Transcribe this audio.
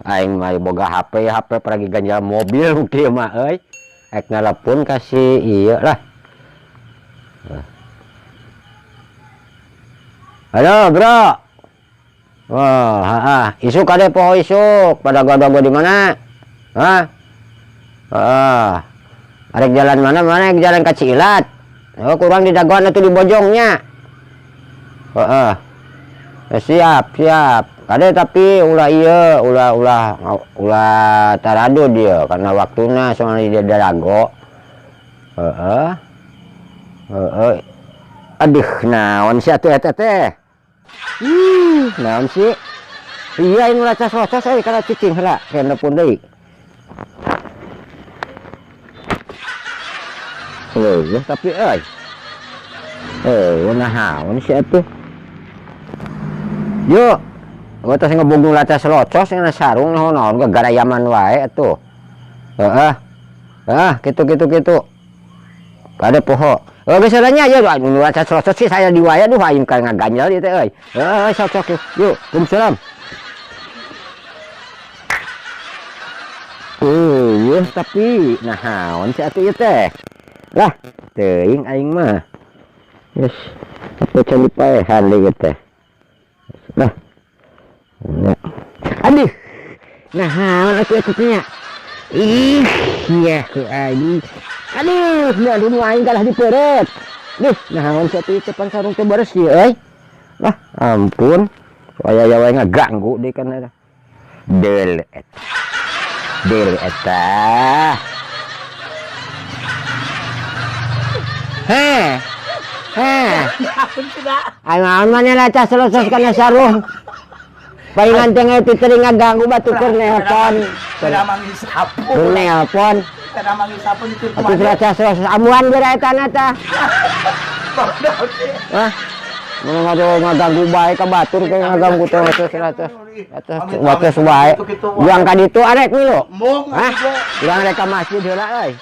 Aing mah boga HP pergi ganjal mobil dia mah euy. Ek nelpon kasih iya lah. Halo, Bro. Wah, isuk ada poho isuk. Pada gua di mana? Hah? Arek jalan mana? Jalan ke Cilat. Oh, kurang di dagoan atau di bojongnya. Siap. Ada tapi ulah tarado dia karena waktunya soalnya dia dago. Aduh, naon sih atuh eta teh? Naon sih? Iya ini lacas-lacas euy kana cicing heula kena pun deui. Tapi euy. Naon sih atuh? Yuk. Gua tos ngebungkung lacas locos yang sarung naon gara yaman wae atuh. Gitu. Kada poho. Biasanya ya nu lacas locos sih saya di wae aduh aing ka ngaganjal ieu teh euy. Sok yuk. Waalaikumsalam. Tapi naon sih atuh ieu teh? Lah, teuing aing mah. Yes. Atuh can dipaehan deui teh. Nah. Aduh. Naon atuh nya? Iya ku aing. Aduh, nu aing kalah dipeureut. Naon sih atuh teh pan sarung teh beres ieu euy. Lah, ampun. Waya wae ngaganggu deui kan eta. Del eta. Aing mana lacas locos kana sarung. Palingan teh itu teuing ngaganggu batukeun nelpon. Kada mangisapun. Nelpon. Kada mangisapun itu Atuh lacas locos amuan geura eta na tah. Ngaganggu bae ka batur ke ngaganggu teh lacas wae. Buang ka ditu arek milu. Hah? Urang rek ka masjid heula euy.